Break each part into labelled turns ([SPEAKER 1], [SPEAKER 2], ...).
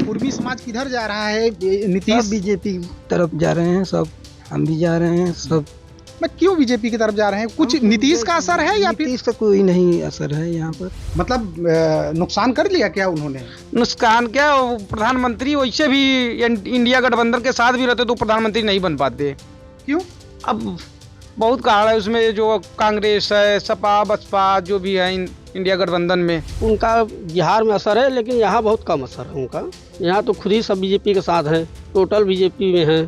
[SPEAKER 1] कुर्मी समाज किधर जा रहा है? नीतीश
[SPEAKER 2] सब बीजेपी तरफ जा रहे हैं, सब हम भी जा रहे हैं सब।
[SPEAKER 1] मैं क्यों बीजेपी की तरफ जा रहे हैं? कुछ नीतीश का असर है या फिर
[SPEAKER 2] नीतीश का कोई नहीं असर है यहाँ पर।
[SPEAKER 1] मतलब नुकसान कर लिया क्या उन्होंने?
[SPEAKER 3] नुकसान क्या, वो प्रधानमंत्री वैसे भी इंडिया गठबंधन के साथ भी रहते तो प्रधानमंत्री नहीं बन पाते।
[SPEAKER 1] क्यों?
[SPEAKER 3] अब बहुत कारण है उसमें, जो कांग्रेस है, सपा बसपा जो भी है इंडिया गठबंधन में।
[SPEAKER 4] उनका बिहार में असर है, लेकिन यहाँ बहुत कम असर है उनका। यहाँ तो खुद ही सब बीजेपी के साथ है, टोटल बीजेपी में है।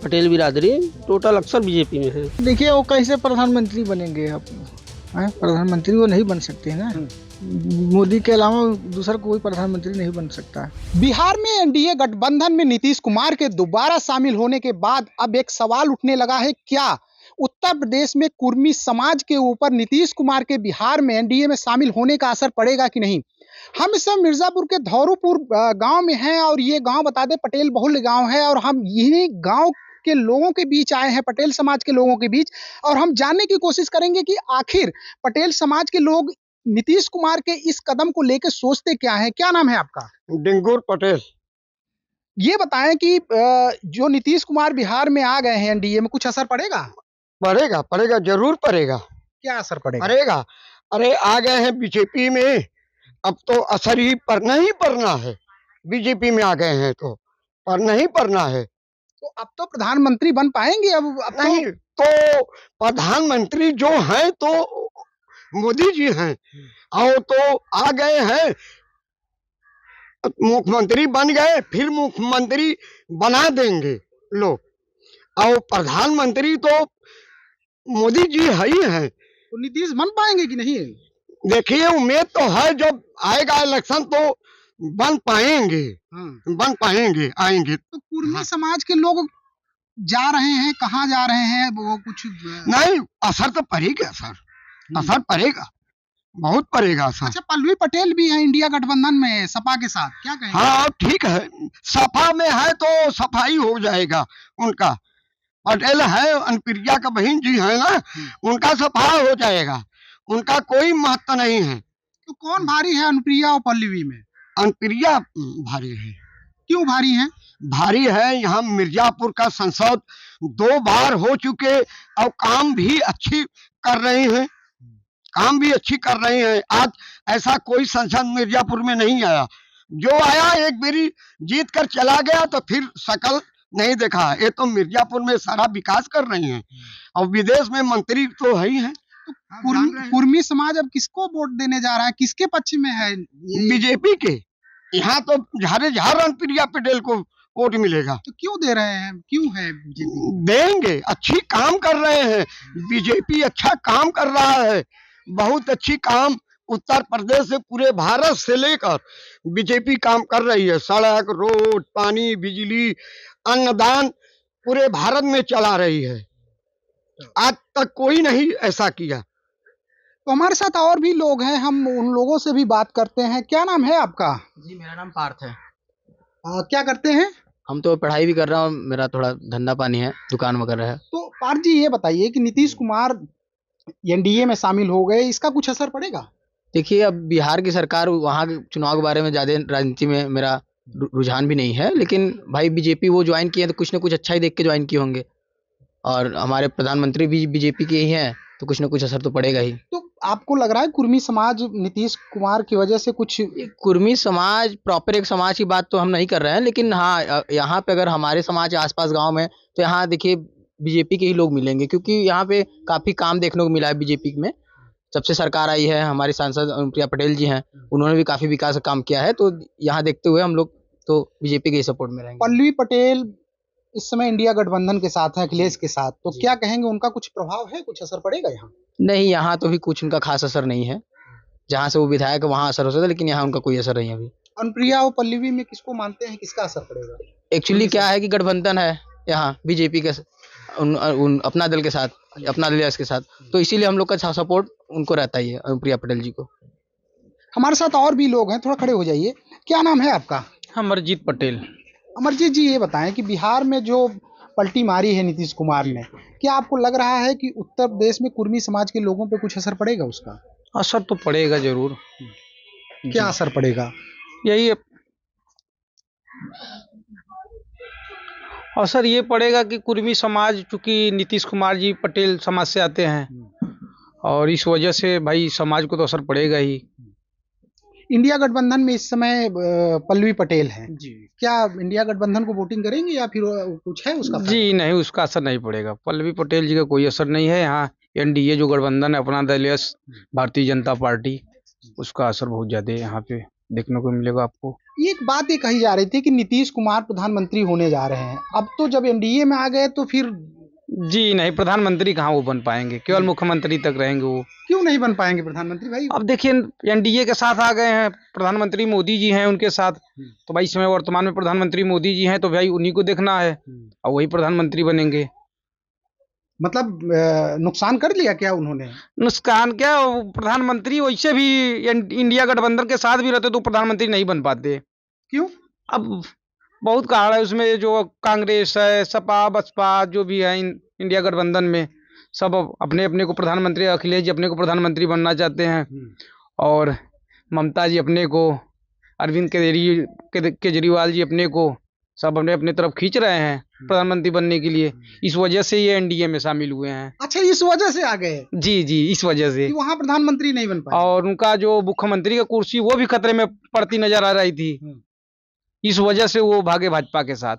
[SPEAKER 4] पटेल बिरादरी टोटल अक्सर बीजेपी में है।
[SPEAKER 2] देखिए वो कैसे प्रधानमंत्री बनेंगे? आप प्रधानमंत्री वो नहीं बन सकते हैं ना। मोदी के अलावा दूसरा कोई प्रधानमंत्री नहीं बन सकता।
[SPEAKER 1] बिहार में एनडीए गठबंधन में नीतीश कुमार के दोबारा शामिल होने के बाद अब एक सवाल उठने लगा है, क्या उत्तर प्रदेश में कुर्मी समाज के ऊपर नीतीश कुमार के बिहार में एनडीए में शामिल होने का असर पड़ेगा कि नहीं? हम इस समय मिर्जापुर के धौरूपुर गांव में हैं और ये गांव बता दें पटेल बहुल गांव है और हम यही गांव के लोगों के बीच आए हैं, पटेल समाज के लोगों के बीच, और हम जानने की कोशिश करेंगे कि आखिर पटेल समाज के लोग नीतीश कुमार के इस कदम को लेकर सोचते क्या है। क्या नाम है आपका?
[SPEAKER 4] डिंगुर पटेल।
[SPEAKER 1] ये बताएं कि जो नीतीश कुमार बिहार में आ गए हैं एनडीए में, कुछ असर पड़ेगा?
[SPEAKER 4] पड़ेगा जरूर पड़ेगा।
[SPEAKER 1] क्या असर पड़ेगा?
[SPEAKER 4] पड़ेगा, अरे आ गए हैं बीजेपी में, अब तो असर ही पड़ना है। बीजेपी में आ गए हैं तो पढ़ना ही पड़ना है।
[SPEAKER 1] तो अब तो प्रधानमंत्री बन पाएंगे? अब
[SPEAKER 4] नहीं तो प्रधानमंत्री जो हैं तो मोदी जी हैं, और तो आ गए हैं, मुख्यमंत्री बन गए, फिर मुख्यमंत्री बना देंगे लोग, और प्रधानमंत्री तो मोदी जी है ही हैं।
[SPEAKER 1] तो नीतीश बन पाएंगे कि नहीं?
[SPEAKER 4] देखिए उम्मीद तो है, जब आएगा इलेक्शन तो बन पाएंगे। आएंगे।
[SPEAKER 1] तो कुर्मी समाज के लोग जा रहे हैं, कहाँ जा रहे हैं वो कुछ
[SPEAKER 4] नहीं, असर तो पड़ेगा, असर पड़ेगा, बहुत पड़ेगा असर।
[SPEAKER 1] अच्छा, पल्लवी पटेल भी है इंडिया गठबंधन में सपा के साथ, क्या कहेंगे?
[SPEAKER 4] हाँ ठीक है, सपा में है तो सफाई हो जाएगा उनका। पटेल है, अनुप्रिया का बहन जी है ना, उनका सफा हो जाएगा, उनका कोई महत्व नहीं है।
[SPEAKER 1] तो कौन भारी है अनुप्रिया और पल्लवी में?
[SPEAKER 4] अनुप्रिया भारी है।
[SPEAKER 1] क्यों भारी है?
[SPEAKER 4] भारी है, यहाँ मिर्जापुर का सांसद 2 बार हो चुके और काम भी अच्छी कर रही हैं। आज ऐसा कोई सांसद मिर्जापुर में नहीं आया, जो आया एक बारी जीत कर चला गया तो फिर शकल नहीं देखा। ये तो मिर्जापुर में सारा विकास कर रही हैं, और विदेश में मंत्री तो है ही है।
[SPEAKER 1] तो कुर्मी समाज अब किसको वोट देने जा रहा है, किसके पक्ष में है?
[SPEAKER 4] बीजेपी के। यहाँ तो झारे अनुप्रिया पटेल को वोट मिलेगा।
[SPEAKER 1] तो क्यों दे रहे हैं, क्यों है बीजेपी?
[SPEAKER 4] देंगे, अच्छी काम कर रहे हैं, बीजेपी अच्छा काम कर रहा है, बहुत अच्छी काम उत्तर प्रदेश से पूरे भारत से लेकर बीजेपी काम कर रही है। सड़क, रोड, पानी, बिजली, अन्नदान पूरे भारत में चला रही है। आज तक कोई नहीं ऐसा किया।
[SPEAKER 1] तो हमारे साथ और भी लोग हैं, हम उन लोगों से भी बात करते हैं। क्या नाम है आपका?
[SPEAKER 5] जी मेरा नाम पार्थ है।
[SPEAKER 1] क्या करते हैं?
[SPEAKER 5] हम तो पढ़ाई भी कर रहा हूँ, मेरा थोड़ा धंधा पानी है, दुकान वगैरह है।
[SPEAKER 1] तो पार्थ जी ये बताइए कि नीतीश कुमार एनडीए में शामिल हो गए, इसका कुछ असर पड़ेगा?
[SPEAKER 5] देखिए अब बिहार की सरकार, वहाँ के चुनाव के बारे में ज़्यादा राजनीति में मेरा रुझान भी नहीं है, लेकिन भाई बीजेपी वो ज्वाइन किए तो कुछ ना कुछ अच्छा ही देख के ज्वाइन किए होंगे, और हमारे प्रधानमंत्री भी बीजेपी के ही हैं, तो कुछ ना कुछ असर तो पड़ेगा ही।
[SPEAKER 1] तो आपको लग रहा है कुर्मी समाज नीतीश कुमार की वजह से कुछ?
[SPEAKER 5] कुर्मी समाज प्रॉपर एक समाज की बात तो हम नहीं कर रहे हैं, लेकिन हाँ यहाँ पे अगर हमारे समाज के आसपास गांव में, तो यहाँ देखिए बीजेपी के ही लोग मिलेंगे, क्योंकि यहाँ पे काफ़ी काम देखने को मिला है बीजेपी में। जब से सरकार आई है, हमारी सांसद अनुप्रिया पटेल जी हैं, उन्होंने भी काफ़ी विकास का काम किया है, तो यहाँ देखते हुए हम लोग तो बीजेपी के ही सपोर्ट में रहेंगे।
[SPEAKER 1] पल्लवी पटेल इस समय इंडिया गठबंधन के साथ है, अखिलेश के साथ, तो क्या कहेंगे, उनका कुछ प्रभाव है, कुछ असर पड़ेगा यहाँ?
[SPEAKER 5] नहीं, यहाँ तो भी कुछ उनका खास असर नहीं है। जहाँ से वो विधायक है वहाँ असर हो सकता है, लेकिन यहाँ उनका कोई असर नहीं है अभी।
[SPEAKER 1] अनुप्रिया और पल्लवी में किसको मानते हैं, किसका असर पड़ेगा?
[SPEAKER 5] एक्चुअली क्या है कि गठबंधन है यहाँ बीजेपी के अपना दल के साथ, अपना दल के साथ, तो इसीलिए हम लोग का सपोर्ट उनको रहता ही है, अनुप्रिया पटेल जी को।
[SPEAKER 1] हमारे साथ और भी लोग हैं, थोड़ा खड़े हो जाइए। क्या नाम है आपका?
[SPEAKER 3] अमरजीत पटेल।
[SPEAKER 1] अमरजीत जी ये बताएं कि बिहार में जो पलटी मारी है नीतीश कुमार ने, क्या आपको लग रहा है कि उत्तर प्रदेश में कुर्मी समाज के लोगों पे कुछ असर पड़ेगा उसका?
[SPEAKER 3] असर तो पड़ेगा जरूर।
[SPEAKER 1] क्या असर पड़ेगा?
[SPEAKER 3] यही असर ये पड़ेगा कि कुर्मी समाज, चूंकि नीतीश कुमार जी पटेल समाज से आते हैं, और इस वजह से भाई समाज को तो असर पड़ेगा ही।
[SPEAKER 1] इंडिया गठबंधन में इस समय पल्लवी पटेल हैं
[SPEAKER 3] जी
[SPEAKER 1] क्या इंडिया गठबंधन को वोटिंग करेंगे या फिर कुछ है उसका फायदा?
[SPEAKER 3] जी नहीं, उसका असर नहीं पड़ेगा। पल्लवी पटेल जी का कोई असर नहीं है। यहाँ एनडीए जो गठबंधन है, अपना दल है, भारतीय जनता पार्टी, उसका असर बहुत ज्यादा यहाँ पे देखने को मिलेगा आपको।
[SPEAKER 1] एक बात ये कही जा रही थी कि नीतीश कुमार प्रधानमंत्री होने जा रहे हैं। अब तो जब एनडीए में आ गए तो फिर
[SPEAKER 3] जी नहीं, प्रधानमंत्री कहाँ वो बन पाएंगे, केवल मुख्यमंत्री तक रहेंगे वो।
[SPEAKER 1] क्यों नहीं बन पाएंगे प्रधानमंत्री भाई?
[SPEAKER 3] अब देखिए, एनडीए के साथ आ गए हैं, प्रधानमंत्री मोदी जी हैं उनके साथ, तो भाई इस समय वर्तमान में प्रधानमंत्री मोदी जी हैं, तो भाई उन्हीं को देखना है और वही प्रधानमंत्री बनेंगे।
[SPEAKER 1] मतलब नुकसान कर लिया क्या उन्होंने?
[SPEAKER 3] नुकसान क्या, वो प्रधानमंत्री वैसे भी इंडिया गठबंधन के साथ भी रहते तो प्रधानमंत्री नहीं बन पाते।
[SPEAKER 1] क्यों?
[SPEAKER 3] अब बहुत कारण है उसमें, जो कांग्रेस है, सपा बसपा जो भी है इंडिया गठबंधन में, सब अपने अपने को प्रधानमंत्री, अखिलेश जी अपने को प्रधानमंत्री बनना चाहते हैं, और ममता जी अपने को, अरविंद केजरीवाल जी अपने को, सब अपने अपने तरफ खींच रहे हैं प्रधानमंत्री बनने के लिए। इस वजह से ये एनडीए में शामिल हुए हैं।
[SPEAKER 1] अच्छा, इस वजह से आ गए
[SPEAKER 3] जी जी, इस वजह से।
[SPEAKER 1] कि वहाँ प्रधानमंत्री नहीं बन पाए
[SPEAKER 3] और उनका जो मुख्यमंत्री का कुर्सी वो भी खतरे में पड़ती नजर आ रही थी, इस वजह से वो भागे भाजपा के साथ।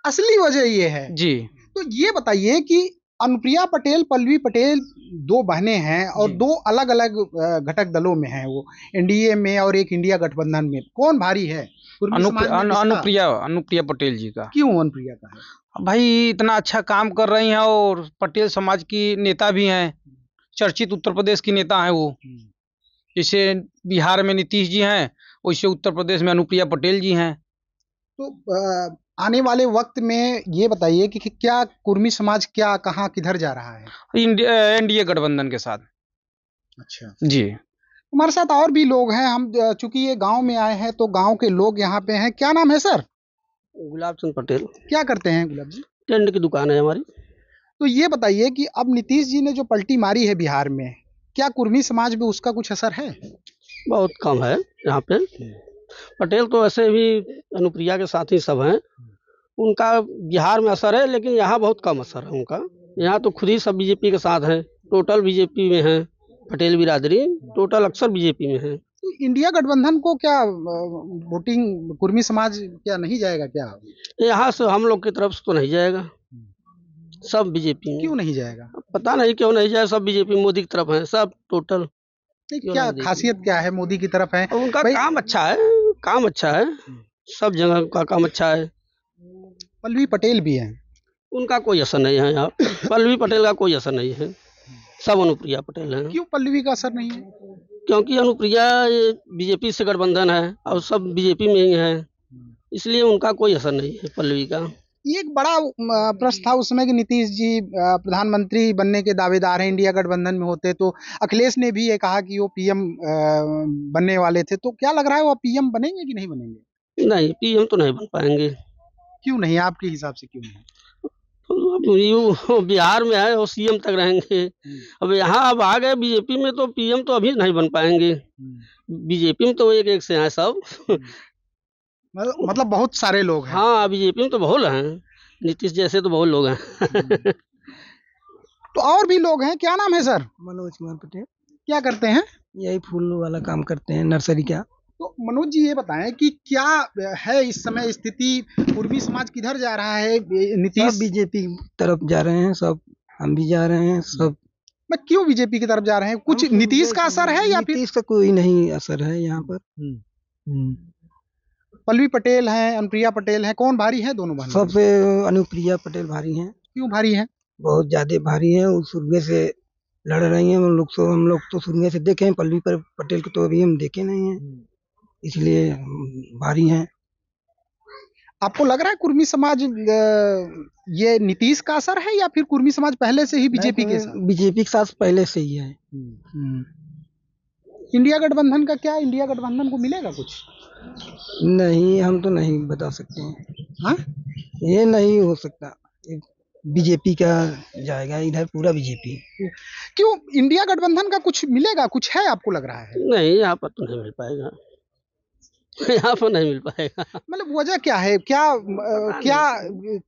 [SPEAKER 1] असली वजह ये है।
[SPEAKER 3] जी
[SPEAKER 1] तो ये बताइए कि अनुप्रिया पटेल, पल्लवी पटेल दो बहनें हैं और दो अलग अलग घटक दलों में हैं, वो एनडीए में और एक इंडिया गठबंधन में। कौन भारी है?
[SPEAKER 3] अनुप्रिया पटेल जी का।
[SPEAKER 1] क्यों अनुप्रिया का है?
[SPEAKER 3] भाई इतना अच्छा काम कर रही हैं और पटेल समाज की नेता भी हैं, चर्चित उत्तर प्रदेश की नेता हैं वो। जैसे बिहार में नीतीश जी हैं, वैसे उत्तर प्रदेश में अनुप्रिया पटेल जी हैं।
[SPEAKER 1] तो आने वाले वक्त में ये बताइए कि क्या कुर्मी समाज क्या कहाँ किधर जा रहा है?
[SPEAKER 3] एनडीए गठबंधन के साथ।
[SPEAKER 1] अच्छा
[SPEAKER 3] जी,
[SPEAKER 1] हमारे साथ और भी लोग हैं। हम चूंकि ये गांव में आए हैं तो गांव के लोग यहाँ पे हैं। क्या नाम है सर?
[SPEAKER 6] गुलाब चंद पटेल।
[SPEAKER 1] क्या करते हैं गुलाब जी?
[SPEAKER 6] टेंट की दुकान है हमारी।
[SPEAKER 1] तो ये बताइए कि अब नीतीश जी ने जो पलटी मारी है बिहार में, क्या कुर्मी समाज में उसका कुछ असर है?
[SPEAKER 6] बहुत कम है यहाँ पे। पटेल तो ऐसे भी अनुप्रिया के साथ ही सब हैं, उनका बिहार में असर है, लेकिन यहाँ बहुत कम असर है उनका। यहाँ तो खुद ही सब बीजेपी के साथ हैं, टोटल बीजेपी में हैं। पटेल बिरादरी टोटल अक्सर बीजेपी में है।
[SPEAKER 1] तो इंडिया गठबंधन को क्या वोटिंग कुर्मी समाज क्या नहीं जाएगा क्या?
[SPEAKER 6] यहाँ से हम लोग की तरफ से तो नहीं जाएगा, सब बीजेपी में।
[SPEAKER 1] क्यों नहीं जाएगा?
[SPEAKER 6] पता नहीं क्यों नहीं जाए, सब बीजेपी मोदी की तरफ है, सब टोटल।
[SPEAKER 1] क्या खासियत क्या है मोदी की तरफ है?
[SPEAKER 6] उनका काम अच्छा है, काम अच्छा है, सब जगह का काम अच्छा है।
[SPEAKER 1] पल्लवी पटेल भी है,
[SPEAKER 6] उनका कोई असर नहीं है यहाँ। पल्लवी पटेल का कोई असर नहीं है, सब अनुप्रिया पटेल हैं।
[SPEAKER 1] क्यों पल्लवी का असर नहीं है?
[SPEAKER 6] क्योंकि अनुप्रिया ये बीजेपी से गठबंधन है और सब बीजेपी में ही है, इसलिए उनका कोई असर नहीं है पल्लवी का।
[SPEAKER 1] एक बड़ा प्रश्न था उसमें कि नीतीश जी प्रधानमंत्री बनने के दावेदार हैं, इंडिया गठबंधन में होते तो अखिलेश ने भी ये कहा कि वो पीएम बनने वाले थे। तो क्या लग रहा है वो पीएम बनेंगे कि नहीं बनेंगे?
[SPEAKER 6] नहीं, पीएम तो नहीं बन पाएंगे।
[SPEAKER 1] क्यों नहीं, आपके हिसाब से क्यों नहीं?
[SPEAKER 6] तो बिहार में है और सीएम तक रहेंगे। अब यहाँ अब आ गए बीजेपी में तो पीएम तो अभी नहीं बन पाएंगे। बीजेपी में तो एक एक से हैं सब।
[SPEAKER 1] मतलब बहुत सारे लोग हैं।
[SPEAKER 6] हाँ, बीजेपी में तो बहुत हैं, नीतीश जैसे तो बहुत लोग हैं।
[SPEAKER 1] तो और भी लोग हैं। क्या नाम है सर?
[SPEAKER 2] मनोज कुमार पटेल।
[SPEAKER 1] क्या करते हैं?
[SPEAKER 2] यही फूल वाला काम करते हैं, नर्सरी का।
[SPEAKER 1] तो मनोज जी ये बताएं कि क्या है इस समय स्थिति, कुर्मी समाज किधर जा रहा है? नीतीश
[SPEAKER 2] सब बीजेपी तरफ जा रहे हैं, सब हम भी जा रहे हैं, सब।
[SPEAKER 1] मैं क्यों बीजेपी की तरफ जा रहे हैं? कुछ नीतीश का असर है या फिर?
[SPEAKER 2] नीतीश का कोई नहीं असर है यहाँ पर।
[SPEAKER 1] पल्लवी पटेल हैं, अनुप्रिया पटेल हैं, कौन भारी है दोनों बहन?
[SPEAKER 2] सबसे अनुप्रिया पटेल भारी हैं।
[SPEAKER 1] क्यों भारी है?
[SPEAKER 2] बहुत ज्यादा भारी हैं, वो शुरू से लड़ रही हैं। हम लोग तो शुरू से देखे हैं, पल्लवी पटेल को तो अभी हम देखे नहीं हैं, इसलिए भारी हैं।
[SPEAKER 1] आपको लग रहा है कुर्मी समाज ये नीतीश का असर है या फिर कुर्मी समाज पहले से ही बीजेपी के साथ?
[SPEAKER 2] बीजेपी के साथ पहले से ही है।
[SPEAKER 1] इंडिया गठबंधन का क्या, इंडिया गठबंधन को मिलेगा कुछ?
[SPEAKER 2] नहीं, हम तो नहीं बता सकते हैं।
[SPEAKER 1] हाँ,
[SPEAKER 2] ये नहीं हो सकता, बीजेपी का जाएगा इधर, पूरा बीजेपी।
[SPEAKER 1] क्यों इंडिया गठबंधन का कुछ मिलेगा, कुछ है आपको लग रहा है?
[SPEAKER 6] नहीं, यहाँ पर तो नहीं मिल पाएगा। यहाँ पर नहीं मिल पाएगा।
[SPEAKER 1] मतलब वजह क्या है, क्या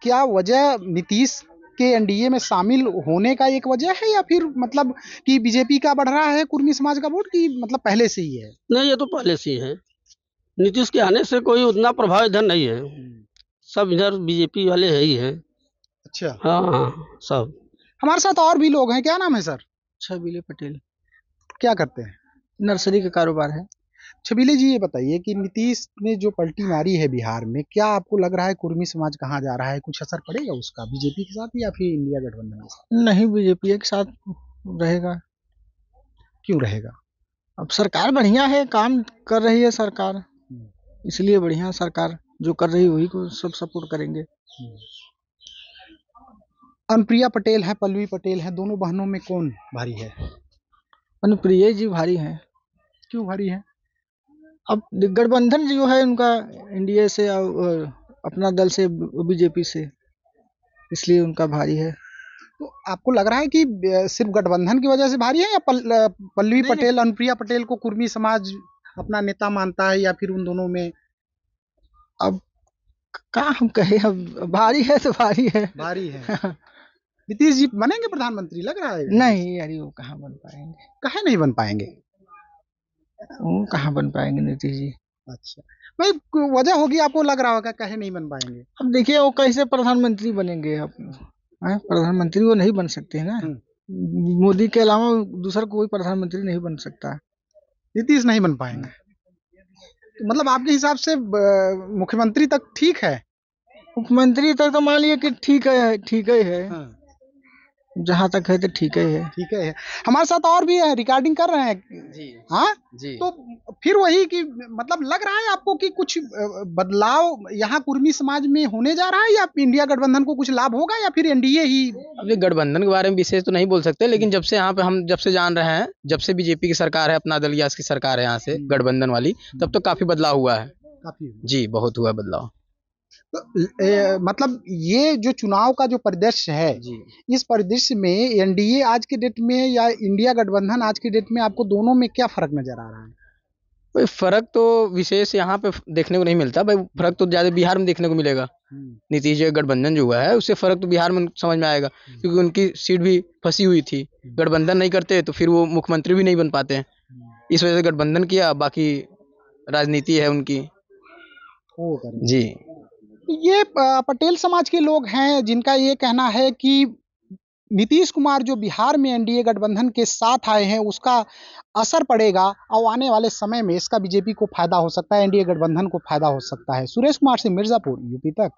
[SPEAKER 1] क्या वजह नीतीश के एनडीए में शामिल होने का एक वजह है, या फिर मतलब कि बीजेपी का बढ़ रहा है कुर्मी समाज का वोट, की मतलब पहले से ही है?
[SPEAKER 6] नहीं, ये तो पहले से ही है। नीतीश के आने से कोई उतना प्रभाव इधर नहीं है, सब इधर बीजेपी वाले है ही है।
[SPEAKER 1] अच्छा,
[SPEAKER 6] हाँ, सब।
[SPEAKER 1] हमारे साथ और भी लोग हैं। क्या नाम है सर?
[SPEAKER 5] छबीले पटेल,
[SPEAKER 1] क्या करते हैं?
[SPEAKER 5] नर्सरी का कारोबार है।
[SPEAKER 1] छबीले जी, ये बताइए कि नीतीश ने जो पलटी मारी है बिहार में, क्या आपको लग रहा है कुर्मी समाज कहाँ जा रहा है? कुछ असर पड़ेगा उसका बीजेपी के साथ या फिर इंडिया गठबंधन के साथ?
[SPEAKER 5] नहीं, बीजेपी के साथ रहेगा।
[SPEAKER 1] क्यों रहेगा?
[SPEAKER 5] अब सरकार बढ़िया है, काम कर रही है सरकार, इसलिए बढ़िया सरकार जो कर रही है वही को सब सपोर्ट करेंगे।
[SPEAKER 1] अनुप्रिया पटेल है, पल्लवी पटेल है, दोनों बहनों में कौन भारी है?
[SPEAKER 5] अनुप्रिया जी भारी हैं।
[SPEAKER 1] क्यों भारी है?
[SPEAKER 5] अब गठबंधन जो है उनका एनडीए से और अपना दल से बीजेपी से, इसलिए उनका भारी है।
[SPEAKER 1] तो आपको लग रहा है कि सिर्फ गठबंधन की वजह से भारी है, या पल्लवी पटेल, अनुप्रिया पटेल को कुर्मी समाज अपना नेता मानता है, या फिर उन दोनों में?
[SPEAKER 5] अब क्या हम कहें, अब भारी है तो भारी है।
[SPEAKER 1] भारी है। नीतीश जी बनेंगे प्रधानमंत्री, लग रहा है?
[SPEAKER 5] नहीं यार, वो कहाँ बन पाएंगे,
[SPEAKER 1] काहे नहीं बन पाएंगे?
[SPEAKER 5] वो कहाँ बन पाएंगे नीतीश जी।
[SPEAKER 1] अच्छा, भाई कोई वजह होगी, आपको लग रहा होगा काहे नहीं बन पाएंगे?
[SPEAKER 5] अब देखिए वो कैसे प्रधानमंत्री बनेंगे, अब प्रधानमंत्री वो नहीं बन सकते हैं ना। मोदी के अलावा दूसरा कोई प्रधानमंत्री नहीं बन सकता।
[SPEAKER 1] नीतीश नहीं बन पाएंगे, तो मतलब आपके हिसाब से मुख्यमंत्री तक ठीक है?
[SPEAKER 5] मुख्यमंत्री तक तो मान लिया कि ठीक है, ठीक ही है। जहाँ तक है तो ठीक ही है।
[SPEAKER 1] ठीक है। हमारे साथ और भी है, रिकॉर्डिंग कर रहे हैं
[SPEAKER 5] जी
[SPEAKER 1] हाँ
[SPEAKER 5] जी।
[SPEAKER 1] तो फिर वही कि मतलब लग रहा है आपको कि कुछ बदलाव यहाँ कुर्मी समाज में होने जा रहा है, या इंडिया गठबंधन को कुछ लाभ होगा, या फिर एनडीए ही?
[SPEAKER 5] अभी गठबंधन के बारे में विशेष तो नहीं बोल सकते, लेकिन जब से यहाँ पे हम जब से जान रहे हैं, जब से बीजेपी की सरकार है, अपना दल की सरकार है यहाँ से गठबंधन वाली, तब तो काफी बदलाव हुआ है।
[SPEAKER 1] काफी
[SPEAKER 5] जी, बहुत हुआ बदलाव।
[SPEAKER 1] तो, मतलब ये जो चुनाव का जो परिदृश्य है
[SPEAKER 5] जी,
[SPEAKER 1] इस परिदृश्य में एनडीए आज के डेट में या इंडिया गठबंधन आज के डेट में आपको दोनों में क्या फर्क नजर आ रहा है?
[SPEAKER 5] कोई फर्क तो विशेष यहाँ पे देखने को नहीं मिलता भाई, फर्क तो ज्यादा बिहार में देखने को मिलेगा। नीतीश जी गठबंधन जो हुआ है उससे फर्क तो बिहार में समझ में आएगा, क्योंकि उनकी सीट भी फंसी हुई थी। गठबंधन नहीं करते तो फिर वो मुख्यमंत्री भी नहीं बन पाते हैं, इस वजह से गठबंधन किया, बाकी राजनीति है उनकी। जी,
[SPEAKER 1] ये पटेल समाज के लोग हैं जिनका ये कहना है कि नीतीश कुमार जो बिहार में एनडीए गठबंधन के साथ आए हैं उसका असर पड़ेगा, और आने वाले समय में इसका बीजेपी को फायदा हो सकता है, एनडीए गठबंधन को फायदा हो सकता है। सुरेश कुमार से मिर्जापुर, यूपी तक।